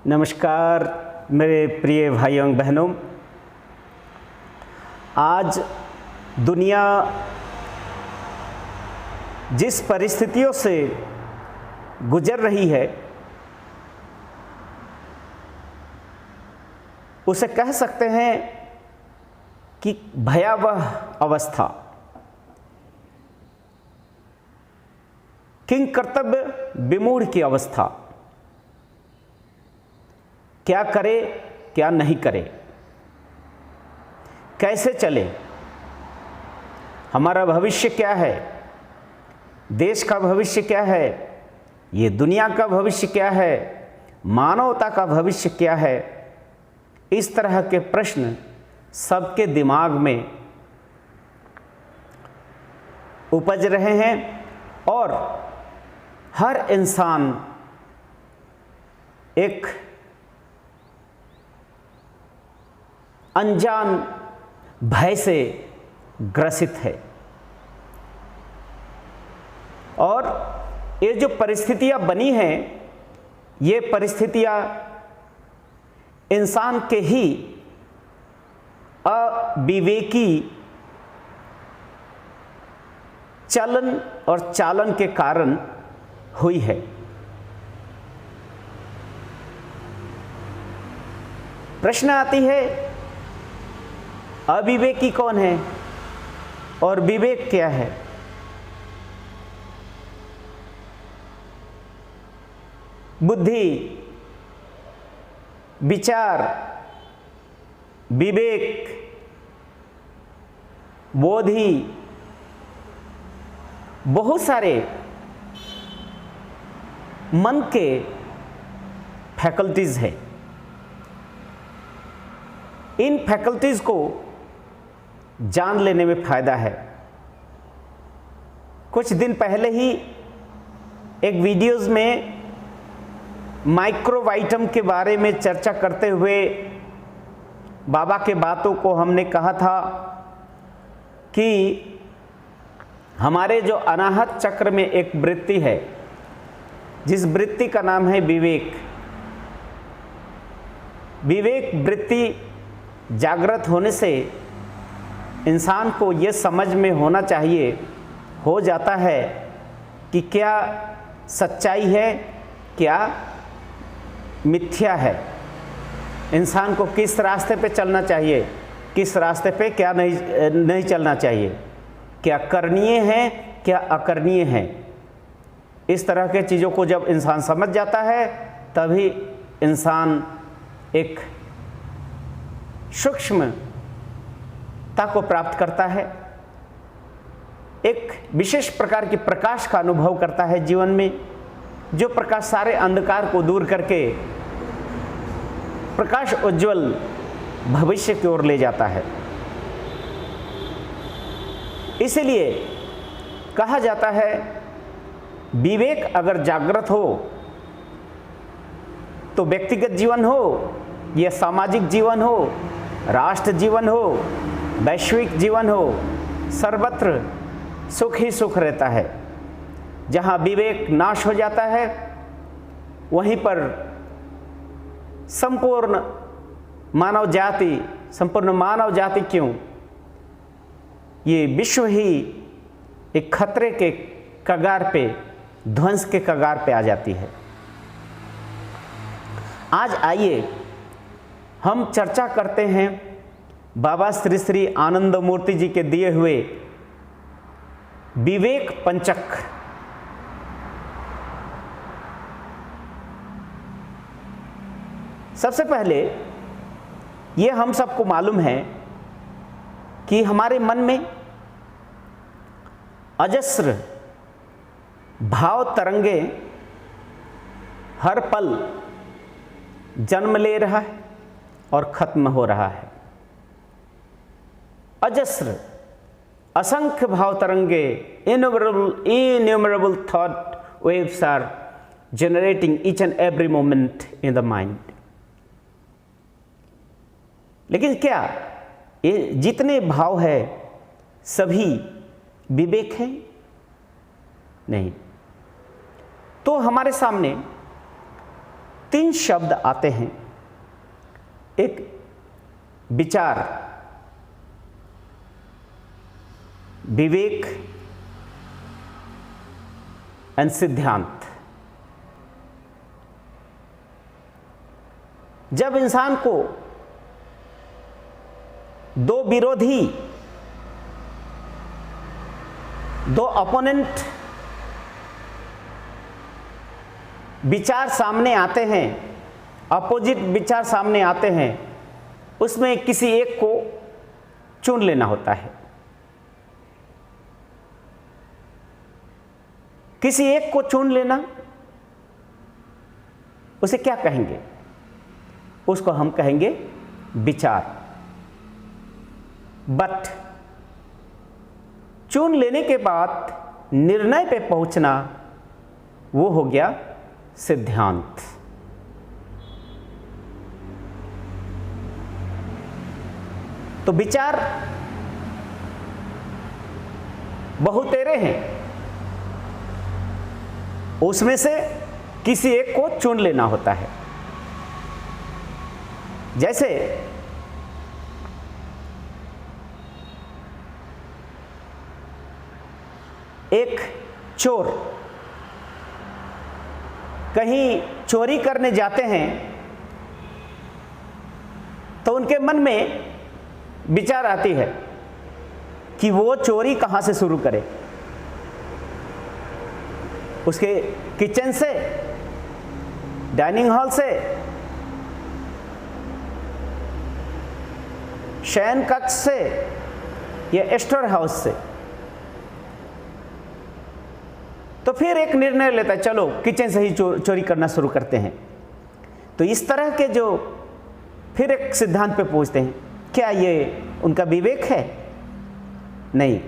नमस्कार मेरे प्रिय भाइयों बहनों। आज दुनिया जिस परिस्थितियों से गुजर रही है उसे कह सकते हैं कि भयावह अवस्था, किंग कर्तव्य विमूढ़ की अवस्था। क्या करे क्या नहीं करे, कैसे चले, हमारा भविष्य क्या है, देश का भविष्य क्या है, ये दुनिया का भविष्य क्या है, मानवता का भविष्य क्या है। इस तरह के प्रश्न सबके दिमाग में उपज रहे हैं और हर इंसान एक अनजान भय से ग्रसित है। और ये जो परिस्थितियां बनी हैं, ये परिस्थितियां इंसान के ही अविवेकी चलन और चालन के कारण हुई है। प्रश्न आती है, अविवेकी कौन है और विवेक क्या है? बुद्धि, विचार, विवेक, बोधि, बहुत सारे मन के फैकल्टीज हैं। इन फैकल्टीज को जान लेने में फायदा है। कुछ दिन पहले ही एक वीडियोस में माइक्रोवाइटम के बारे में चर्चा करते हुए बाबा के बातों को हमने कहा था कि हमारे जो अनाहत चक्र में एक वृत्ति है, जिस वृत्ति का नाम है विवेक। विवेक वृत्ति जागृत होने से इंसान को यह समझ में होना चाहिए, हो जाता है कि क्या सच्चाई है, क्या मिथ्या है, इंसान को किस रास्ते पे चलना चाहिए, किस रास्ते पे क्या नहीं चलना चाहिए, क्या करणीय है, क्या अकरणीय है। इस तरह के चीज़ों को जब इंसान समझ जाता है तभी इंसान एक सूक्ष्मता को प्राप्त करता है, एक विशेष प्रकार की प्रकाश का अनुभव करता है जीवन में, जो प्रकाश सारे अंधकार को दूर करके प्रकाश उज्ज्वल भविष्य की ओर ले जाता है। इसलिए कहा जाता है, विवेक अगर जागृत हो तो व्यक्तिगत जीवन हो या सामाजिक जीवन हो, राष्ट्र जीवन हो, वैश्विक जीवन हो, सर्वत्र सुख ही सुख रहता है। जहाँ विवेक नाश हो जाता है वहीं पर संपूर्ण मानव जाति क्यों, ये विश्व ही एक खतरे के कगार पे, ध्वंस के कगार पे आ जाती है। आज आइए हम चर्चा करते हैं बाबा श्री श्री आनंद मूर्ति जी के दिए हुए विवेक पंचक। सबसे पहले ये हम सबको मालूम है कि हमारे मन में अजस्र भाव तरंगे हर पल जन्म ले रहा है और खत्म हो रहा है। अजस्र असंख्य भाव तरंगे, innumerable thought waves are generating each and every moment in the mind। लेकिन क्या ये जितने भाव है सभी विवेक हैं? नहीं। तो हमारे सामने 3 शब्द आते हैं। एक विचार, विवेक एंड सिद्धांत। जब इंसान को दो विरोधी, दो अपोनेंट विचार सामने आते हैं, अपोजिट विचार सामने आते हैं, उसमें किसी एक को चुन लेना होता है। किसी एक को चुन लेना, उसे क्या कहेंगे? उसको हम कहेंगे विचार। बट चुन लेने के बाद निर्णय पे पहुंचना, वो हो गया सिद्धांत। तो विचार बहुतेरे हैं, उसमें से किसी एक को चुन लेना होता है। जैसे एक चोर कहीं चोरी करने जाते हैं तो उनके मन में विचार आती है कि वो चोरी कहां से शुरू करे। उसके किचन से, डाइनिंग हॉल से, शयन कक्ष से या स्टोर हाउस से। तो फिर एक निर्णय लेता है, चलो किचन से ही चोरी करना शुरू करते हैं। तो इस तरह के जो फिर एक सिद्धांत पे पहुंचते हैं, क्या ये उनका विवेक है? नहीं,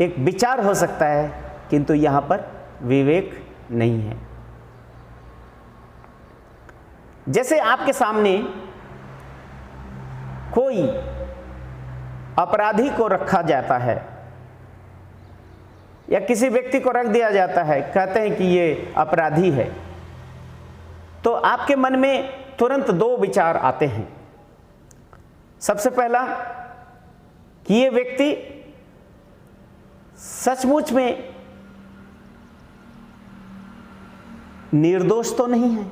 एक विचार हो सकता है किंतु यहां पर विवेक नहीं है। जैसे आपके सामने कोई अपराधी को रखा जाता है या किसी व्यक्ति को रख दिया जाता है, कहते हैं कि ये अपराधी है, तो आपके मन में तुरंत 2 विचार आते हैं। सबसे पहला कि ये व्यक्ति सचमुच में निर्दोष तो नहीं है।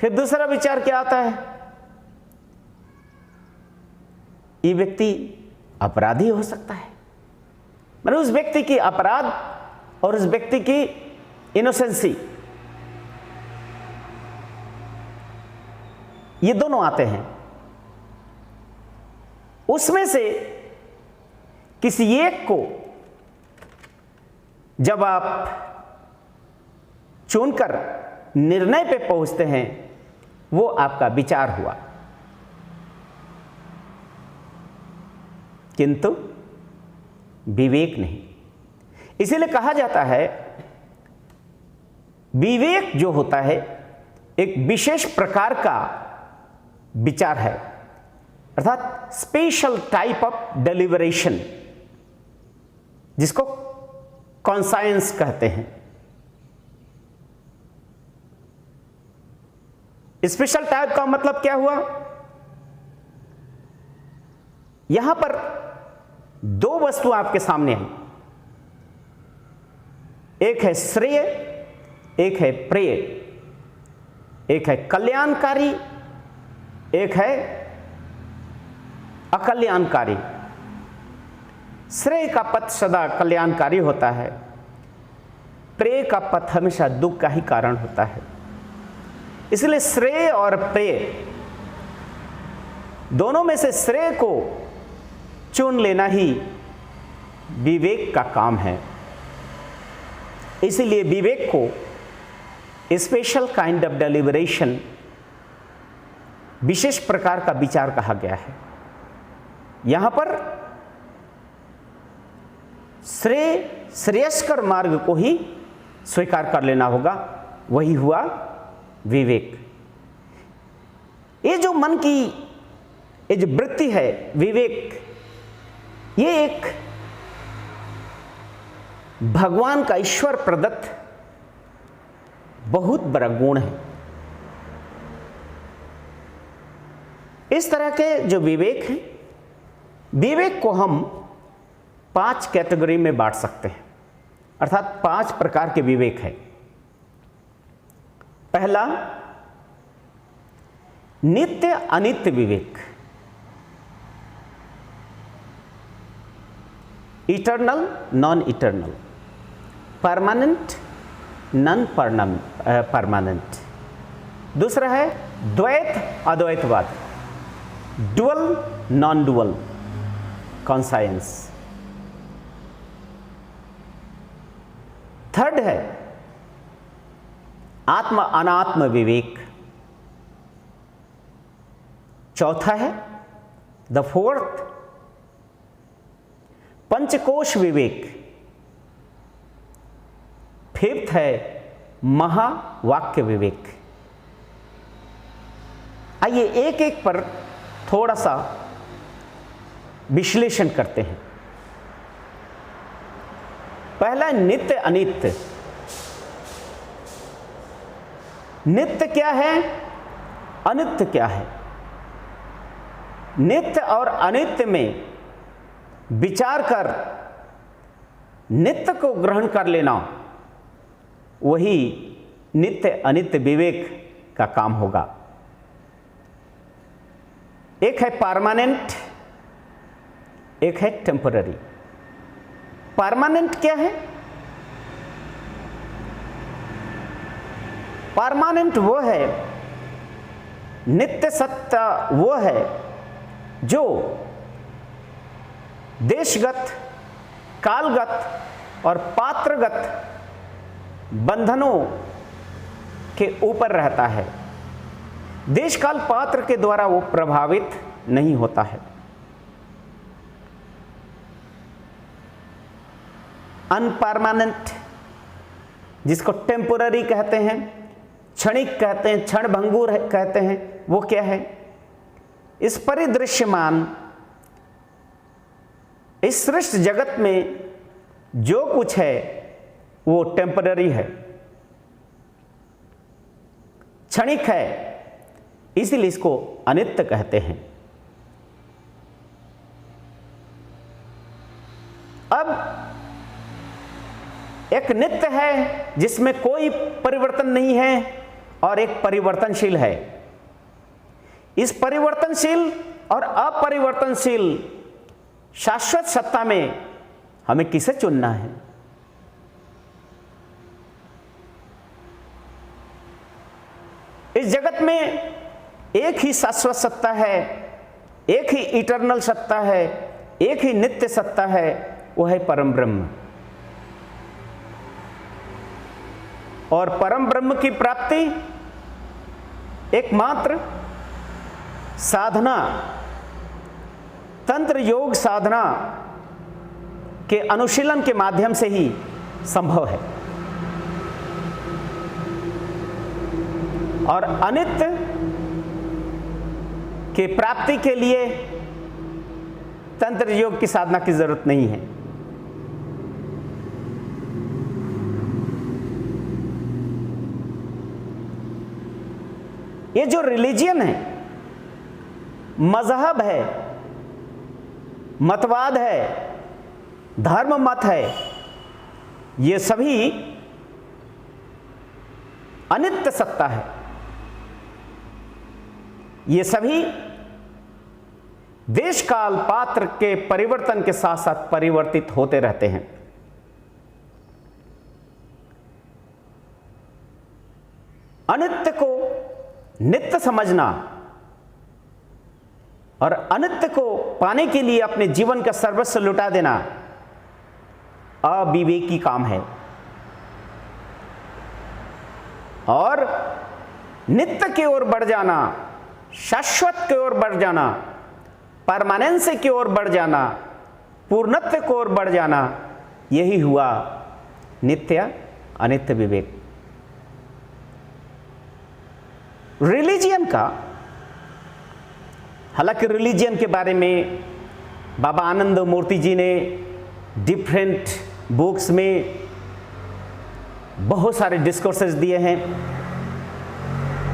फिर दूसरा विचार क्या आता है? ये व्यक्ति अपराधी हो सकता है। मतलब उस व्यक्ति की अपराध और उस व्यक्ति की इनोसेंसी, ये दोनों आते हैं। उसमें से किसी एक को जब आप चुनकर निर्णय पे पहुंचते हैं, वो आपका विचार हुआ, किंतु विवेक नहीं। इसीलिए कहा जाता है विवेक जो होता है एक विशेष प्रकार का विचार है, अर्थात स्पेशल टाइप ऑफ डेलिबरेशन, जिसको कॉन्साइंस कहते हैं। स्पेशल टाइप का मतलब क्या हुआ? यहां पर 2 वस्तु आपके सामने हैं, एक है श्रेय, एक है प्रेय, एक है कल्याणकारी, एक है अकल्याणकारी। श्रेय का पथ सदा कल्याणकारी होता है, प्रेय का पथ हमेशा दुख का ही कारण होता है। इसलिए श्रेय और प्रेय दोनों में से श्रेय को चुन लेना ही विवेक का काम है। इसीलिए विवेक को स्पेशल काइंड ऑफ डेलिबरेशन, विशेष प्रकार का विचार कहा गया है। यहां पर श्रेयस्कर मार्ग को ही स्वीकार कर लेना होगा, वही हुआ विवेक। ये जो मन की ये जो वृत्ति है विवेक, ये एक भगवान का ईश्वर प्रदत्त बहुत बड़ा गुण है। इस तरह के जो विवेक हैं, विवेक को हम 5 कैटेगरी में बांट सकते हैं, अर्थात 5 प्रकार के विवेक है। पहला, नित्य अनित्य विवेक, eternal non eternal, permanent non permanent. दूसरा है द्वैत अद्वैतवाद, dual non dual conscience. Third है आत्म अनात्म विवेक। चौथा है द फोर्थ पंचकोश विवेक। फिफ्थ है महावाक्य विवेक। आइए एक एक पर थोड़ा सा विश्लेषण करते हैं। पहला नित्य अनित्य। नित्य क्या है, अनित्य क्या है? नित्य और अनित्य में विचार कर नित्य को ग्रहण कर लेना, वही नित्य अनित्य विवेक का काम होगा। एक है परमानेंट, एक है टेम्पररी। परमानेंट क्या है? परमानेंट वो है, नित्य सत्य वो है जो देशगत, कालगत और पात्रगत बंधनों के ऊपर रहता है। देश काल पात्र के द्वारा वो प्रभावित नहीं होता है। अनपरमानेंट, जिसको टेम्पोररी कहते हैं, क्षणिक कहते हैं, क्षणभंगुर कहते हैं, वो क्या है? इस परिदृश्यमान, इस सृष्टि जगत में जो कुछ है वो टेम्पररी है, क्षणिक है, इसीलिए इसको अनित्य कहते हैं। अब एक नित्य है जिसमें कोई परिवर्तन नहीं है, और एक परिवर्तनशील है। इस परिवर्तनशील और अपरिवर्तनशील शाश्वत सत्ता में हमें किसे चुनना है? इस जगत में एक ही शाश्वत सत्ता है, एक ही इटर्नल सत्ता है, एक ही नित्य सत्ता है, वो है परम ब्रह्म। और परम ब्रह्म की प्राप्ति एकमात्र साधना, तंत्र योग साधना के अनुशीलन के माध्यम से ही संभव है। और अनित्य के प्राप्ति के लिए तंत्र योग की साधना की जरूरत नहीं है। ये जो रिलीजियन है, मजहब है, मतवाद है, धर्म मत है, ये सभी अनित्य सत्ता है। ये सभी देश काल पात्र के परिवर्तन के साथ साथ परिवर्तित होते रहते हैं। अनित्य को नित्य समझना और अनित्य को पाने के लिए अपने जीवन का सर्वस्व लुटा देना अविवेकी काम है। और नित्य की ओर बढ़ जाना, शाश्वत की ओर बढ़ जाना, परमानेंस की ओर बढ़ जाना, पूर्णत्व की ओर बढ़ जाना, यही हुआ नित्य अनित्य विवेक। रिलीजियन का, हालांकि रिलीजियन के बारे में बाबा आनंद मूर्ति जी ने डिफरेंट बुक्स में बहुत सारे डिस्कोर्सेस दिए हैं।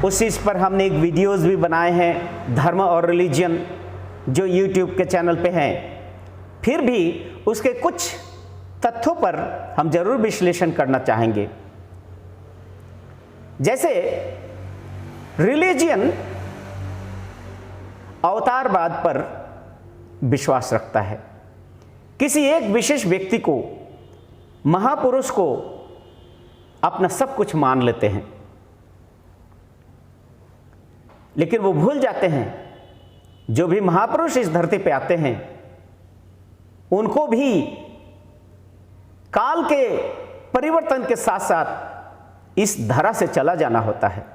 उस चीज़ पर हमने एक वीडियोस भी बनाए हैं, धर्म और रिलीजन, जो यूट्यूब के चैनल पे हैं। फिर भी उसके कुछ तथ्यों पर हम जरूर विश्लेषण करना चाहेंगे। जैसे रिलीजन अवतारवाद पर विश्वास रखता है। किसी एक विशेष व्यक्ति को, महापुरुष को अपना सब कुछ मान लेते हैं, लेकिन वो भूल जाते हैं जो भी महापुरुष इस धरती पे आते हैं उनको भी काल के परिवर्तन के साथ साथ इस धरा से चला जाना होता है।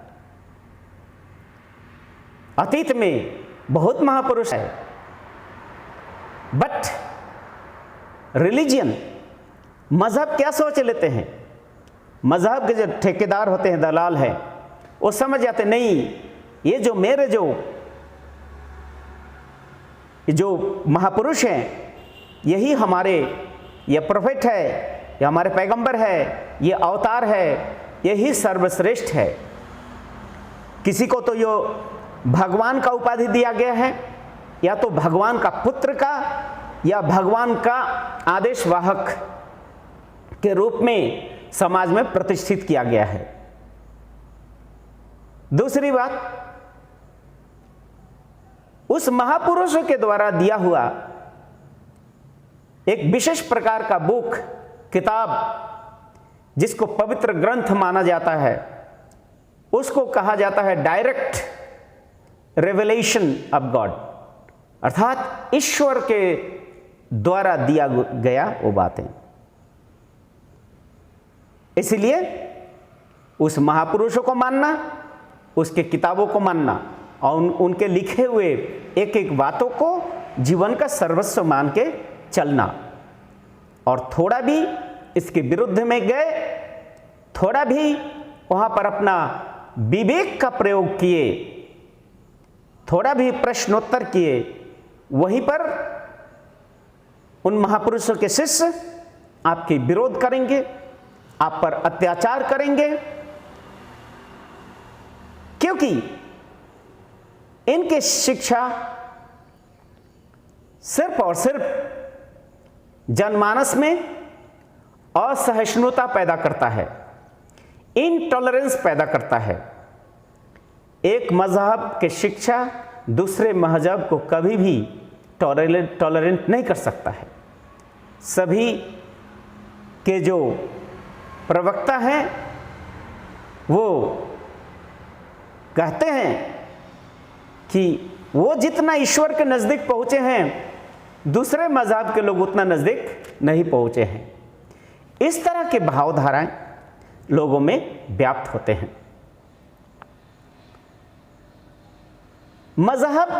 अतीत में बहुत महापुरुष है, बट रिलीजियन, मजहब क्या सोच लेते हैं? मजहब के जो ठेकेदार होते हैं, दलाल हैं, वो समझ जाते नहीं, ये जो मेरे जो महापुरुष हैं, यही हमारे, ये प्रोफेट है, ये हमारे पैगंबर है, ये अवतार है, यही सर्वश्रेष्ठ है। किसी को तो यो भगवान का उपाधि दिया गया है, या तो भगवान का पुत्र का, या भगवान का आदेशवाहक के रूप में समाज में प्रतिष्ठित किया गया है। दूसरी बात, उस महापुरुषों के द्वारा दिया हुआ एक विशेष प्रकार का बुक, किताब, जिसको पवित्र ग्रंथ माना जाता है, उसको कहा जाता है डायरेक्ट रेवलेशन ऑफ गॉड, अर्थात ईश्वर के द्वारा दिया गया वो बातें। इसलिए उस महापुरुषों को मानना, उसके किताबों को मानना और उनके लिखे हुए एक एक बातों को जीवन का सर्वस्व मान के चलना, और थोड़ा भी इसके विरुद्ध में गए, थोड़ा भी वहां पर अपना विवेक का प्रयोग किए, थोड़ा भी प्रश्नोत्तर किए, वहीं पर उन महापुरुषों के शिष्य आपके विरोध करेंगे, आप पर अत्याचार करेंगे, क्योंकि इनकी शिक्षा सिर्फ और सिर्फ जनमानस में असहिष्णुता पैदा करता है, इनटॉलरेंस पैदा करता है। एक मजहब के शिक्षा दूसरे मजहब को कभी भी टॉलरेंट नहीं कर सकता है। सभी के जो प्रवक्ता हैं वो कहते हैं कि वो जितना ईश्वर के नज़दीक पहुँचे हैं, दूसरे मजहब के लोग उतना नज़दीक नहीं पहुँचे हैं। इस तरह के भावधाराएं लोगों में व्याप्त होते हैं। मजहब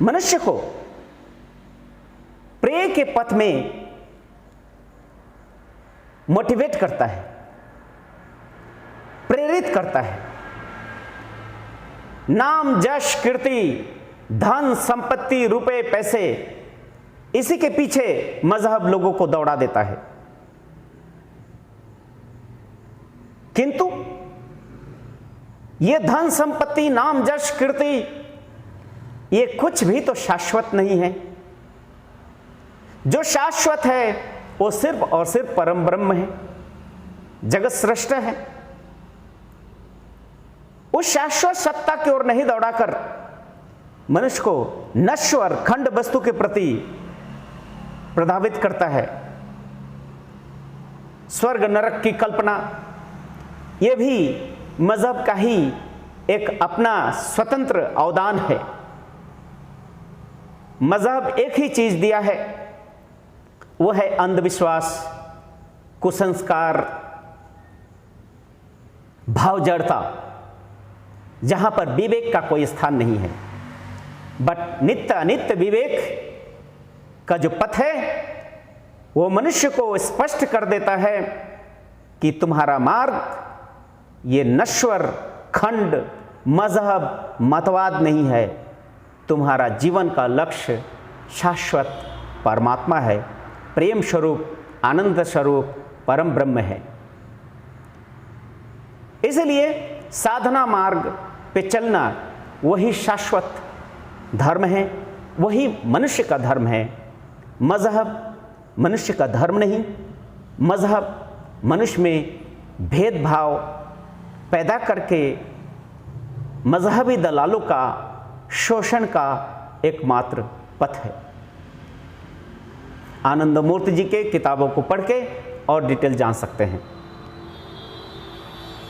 मनुष्य को प्रेय के पथ में मोटिवेट करता है, प्रेरित करता है। नाम, यश, कीर्ति, धन, संपत्ति, रुपए, पैसे, इसी के पीछे मजहब लोगों को दौड़ा देता है। किंतु ये धन, संपत्ति, नाम, यश, कीर्ति, ये कुछ भी तो शाश्वत नहीं है। जो शाश्वत है वो सिर्फ और सिर्फ परम ब्रह्म है, जगत सृष्टा है। उस शाश्वत सत्ता की ओर नहीं दौड़ाकर मनुष्य को नश्वर खंड वस्तु के प्रति प्रभावित करता है। स्वर्ग नरक की कल्पना, यह भी मजहब का ही एक अपना स्वतंत्र अवदान है। मजहब एक ही चीज दिया है, वो है अंधविश्वास, कुसंस्कार, भाव जड़ता, जहां पर विवेक का कोई स्थान नहीं है। बट नित्य अनित्य विवेक का जो पथ है वो मनुष्य को स्पष्ट कर देता है कि तुम्हारा मार्ग ये नश्वर खंड मजहब मतवाद नहीं है, तुम्हारा जीवन का लक्ष्य शाश्वत परमात्मा है, प्रेम स्वरूप, आनंद स्वरूप परम ब्रह्म है। इसलिए साधना मार्ग पे चलना वही शाश्वत धर्म है, वही मनुष्य का धर्म है। मजहब मनुष्य का धर्म नहीं। मजहब मनुष्य में भेदभाव पैदा करके मजहबी दलालों का शोषण का एकमात्र पथ है। आनंदमूर्ति जी के किताबों को पढ़ के और डिटेल जान सकते हैं।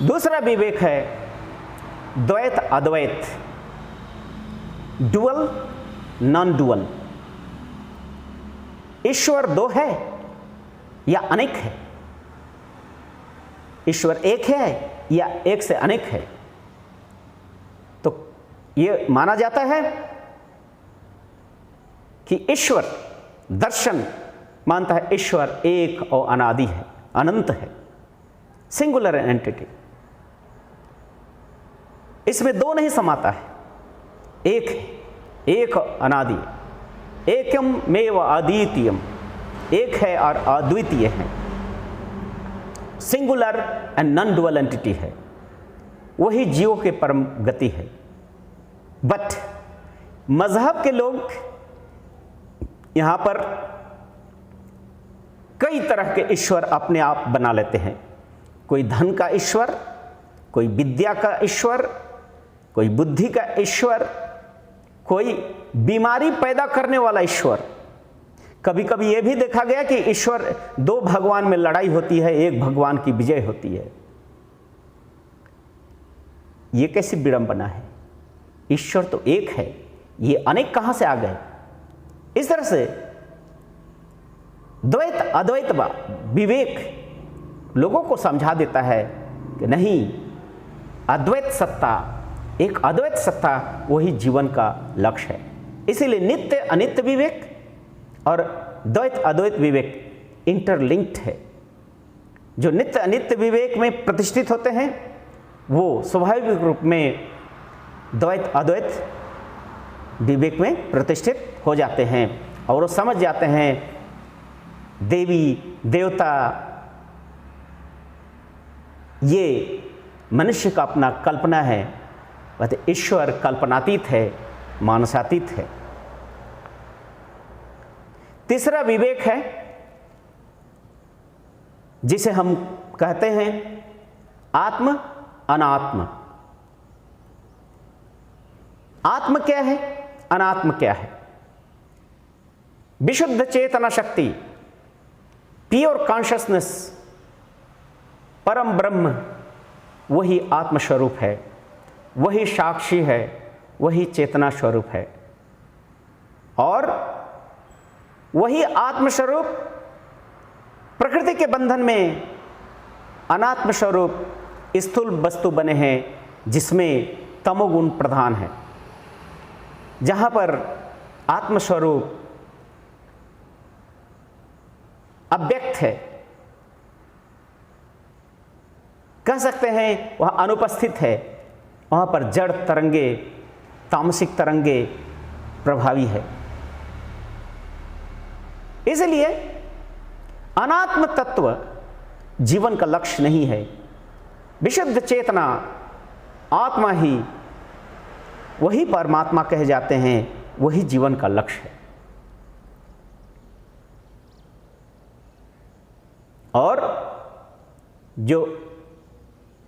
दूसरा विवेक है द्वैत अद्वैत, डुअल नॉन डुअल। ईश्वर दो है या अनेक है? ईश्वर एक है या एक से अनेक है? तो यह माना जाता है कि ईश्वर दर्शन मानता है ईश्वर एक और अनादि है, अनंत है, सिंगुलर एंटिटी। इसमें दो नहीं समाता है, एक है, एक अनादि, एकम मेव अद्वितीयम, एक है और अद्वितीय है, singular and non dual entity है। वही जीवों के परम गति है। बट मजहब के लोग यहां पर कई तरह के ईश्वर अपने आप बना लेते हैं। कोई धन का ईश्वर, कोई विद्या का ईश्वर, कोई बुद्धि का ईश्वर, कोई बीमारी पैदा करने वाला ईश्वर। कभी कभी यह भी देखा गया कि ईश्वर दो भगवान में लड़ाई होती है, एक भगवान की विजय होती है। यह कैसी विडंबना है? ईश्वर तो एक है, ये अनेक कहां से आ गए? इस तरह से द्वैत अद्वैत विवेक लोगों को समझा देता है कि नहीं, अद्वैत सत्ता, एक अद्वैत सत्ता वही जीवन का लक्ष्य है। इसीलिए नित्य अनित्य विवेक और द्वैत अद्वैत विवेक इंटरलिंक्ड है। जो नित्य अनित्य विवेक में प्रतिष्ठित होते हैं वो स्वाभाविक रूप में द्वैत अद्वैत विवेक में प्रतिष्ठित हो जाते हैं और वो समझ जाते हैं देवी देवता ये मनुष्य का अपना कल्पना है, वह ईश्वर कल्पनातीत है, मानसातीत है। तीसरा विवेक है जिसे हम कहते हैं आत्म अनात्म। आत्म क्या है, अनात्म क्या है? विशुद्ध चेतना शक्ति, प्योर कॉन्शियसनेस, परम ब्रह्म वही आत्मस्वरूप है, वही साक्षी है, वही चेतना स्वरूप है। और वही आत्मस्वरूप प्रकृति के बंधन में अनात्म स्वरूप स्थूल वस्तु बने हैं जिसमें तमोगुण प्रधान है। जहां पर आत्मस्वरूप अव्यक्त है, कह सकते हैं वह अनुपस्थित है, वहां पर जड़ तरंगे, तामसिक तरंगे प्रभावी है। इसलिए अनात्म तत्व जीवन का लक्ष्य नहीं है। विशुद्ध चेतना आत्मा ही, वही परमात्मा कहे जाते हैं, वही जीवन का लक्ष्य है। और जो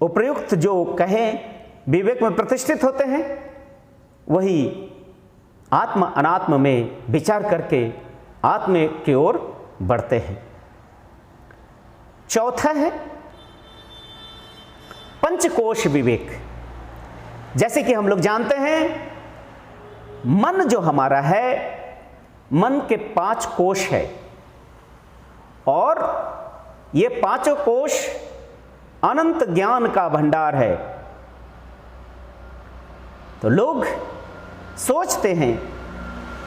उपयुक्त जो कहें विवेक में प्रतिष्ठित होते हैं वही आत्म अनात्म में विचार करके आत्म की ओर बढ़ते हैं। चौथा है पंचकोश विवेक। जैसे कि हम लोग जानते हैं मन जो हमारा है, मन के 5 कोश है और ये पांचों कोश अनंत ज्ञान का भंडार है। तो लोग सोचते हैं,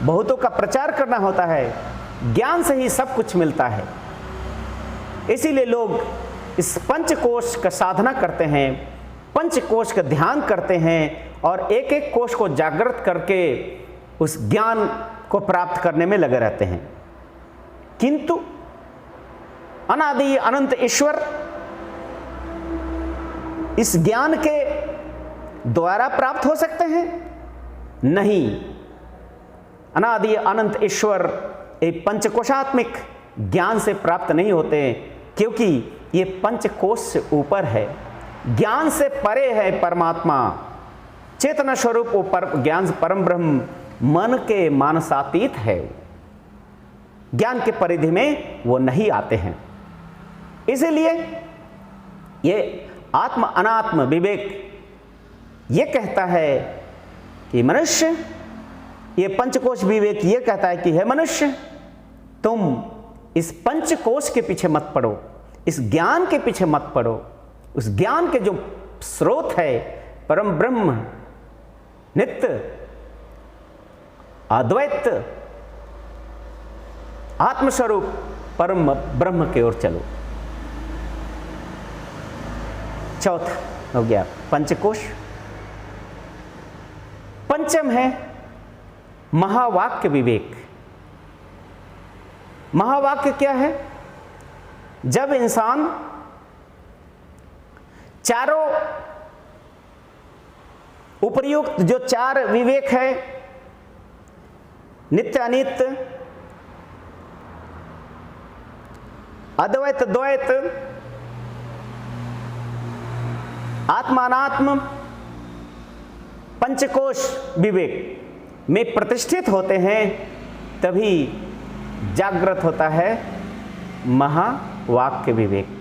बहुतों का प्रचार करना होता है, ज्ञान से ही सब कुछ मिलता है। इसीलिए लोग इस पंचकोश का साधना करते हैं, पंचकोश का ध्यान करते हैं और एक एक कोश को जागृत करके उस ज्ञान को प्राप्त करने में लगे रहते हैं। किंतु अनादि अनंत ईश्वर इस ज्ञान के द्वारा प्राप्त हो सकते हैं? नहीं। अनादि अनंत ईश्वर एक पंचकोशात्मिक ज्ञान से प्राप्त नहीं होते, क्योंकि ये पंचकोश से ऊपर है, ज्ञान से परे है परमात्मा, चेतना स्वरूप वो ज्ञान परम ब्रह्म मन के मानसातीत है, ज्ञान के परिधि में वो नहीं आते हैं। इसीलिए ये आत्म अनात्म विवेक ये कहता है कि मनुष्य, ये पंचकोश विवेक ये कहता है कि हे मनुष्य, तुम इस पंचकोश के पीछे मत पड़ो, इस ज्ञान के पीछे मत पड़ो। उस ज्ञान के जो स्रोत है परम ब्रह्म, नित्य अद्वैत आत्मस्वरूप परम ब्रह्म की ओर चलो। चौथा हो गया पंचकोश। पंचम है महावाक्य विवेक। महावाक्य क्या है? जब इंसान चारों उपर्युक्त जो चार विवेक है, नित्य अनित्य, अद्वैत द्वैत, आत्मा अनात्म, पंचकोश विवेक में प्रतिष्ठित होते हैं, तभी जागृत होता है महावाक्य विवेक।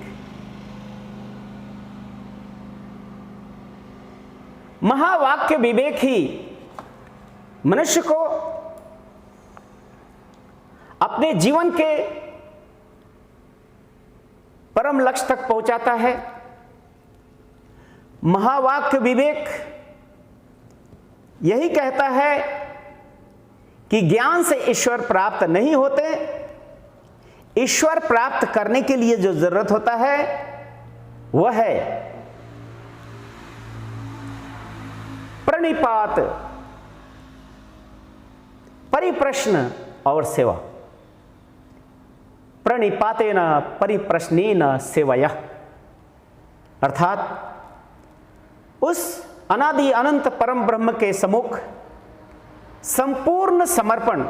महावाक्य विवेक ही मनुष्य को अपने जीवन के परम लक्ष्य तक पहुंचाता है। महावाक्य विवेक यही कहता है कि ज्ञान से ईश्वर प्राप्त नहीं होते, ईश्वर प्राप्त करने के लिए जो जरूरत होता है वह है प्रणिपात, परिप्रश्न और सेवा। प्रणिपातेन परिप्रश्नेन सेवया, अर्थात उस अनादि अनंत परम ब्रह्म के सम्मुख संपूर्ण समर्पण,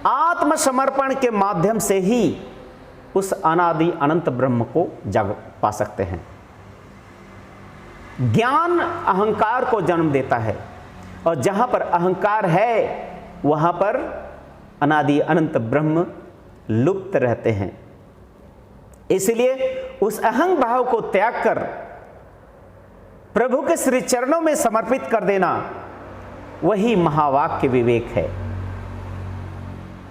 आत्मसमर्पण के माध्यम से ही उस अनादि अनंत ब्रह्म को जाग पा सकते हैं। ज्ञान अहंकार को जन्म देता है, और जहां पर अहंकार है वहां पर अनादि अनंत ब्रह्म लुप्त रहते हैं। इसलिए उस अहं भाव को त्याग कर प्रभु के श्री चरणों में समर्पित कर देना, वही महावाक्य विवेक है।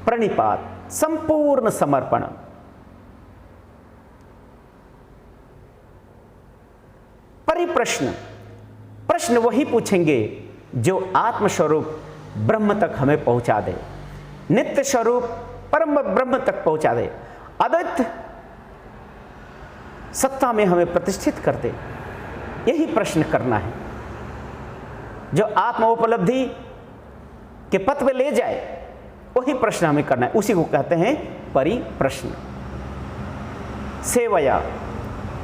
प्रणिपात, संपूर्ण समर्पण। परिप्रश्न, प्रश्न वही पूछेंगे जो आत्मस्वरूप ब्रह्म तक हमें पहुंचा दे, नित्य स्वरूप परम ब्रह्म तक पहुंचा दे, अद्वैत सत्ता में हमें प्रतिष्ठित कर दे। यही प्रश्न करना है, जो आत्म उपलब्धि के पथ पे ले जाए, वही प्रश्न हमें करना है। उसी को कहते हैं परिप्रश्न। सेवया,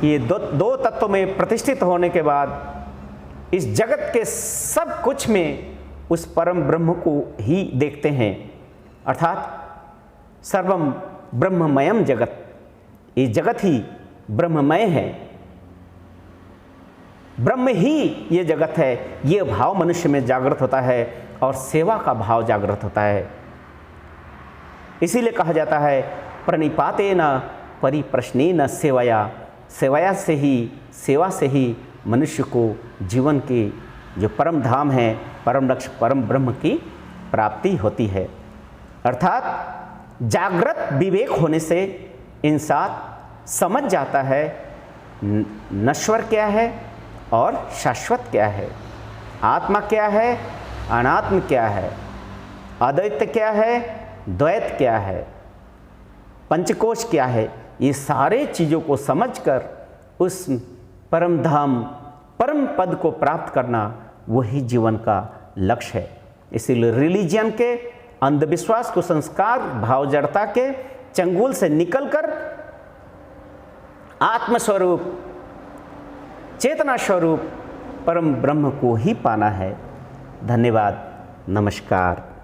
ये दो तत्वों में प्रतिष्ठित होने के बाद इस जगत के सब कुछ में उस परम ब्रह्म को ही देखते हैं, अर्थात सर्वम ब्रह्ममयम जगत, ये जगत ही ब्रह्ममय है, ब्रह्म ही ये जगत है। ये भाव मनुष्य में जागृत होता है और सेवा का भाव जागृत होता है। इसीलिए कहा जाता है प्रणिपातेन परिप्रश्नेन सेवया, सेवया से ही, सेवा से ही मनुष्य को जीवन की जो परम धाम है, परम लक्ष्य परम ब्रह्म की प्राप्ति होती है। अर्थात जागृत विवेक होने से इंसान समझ जाता है नश्वर क्या है और शाश्वत क्या है, आत्मा क्या है, अनात्म क्या है, अद्वैत क्या है, द्वैत क्या है, पंचकोश क्या है। ये सारे चीज़ों को समझकर उस परम धाम, परम पद को प्राप्त करना वही जीवन का लक्ष्य है। इसीलिए रिलीजन के अंधविश्वास, कुसंस्कार, भाव जड़ता के चंगुल से निकलकर आत्मस्वरूप, चेतना स्वरूप परम ब्रह्म को ही पाना है। धन्यवाद, नमस्कार।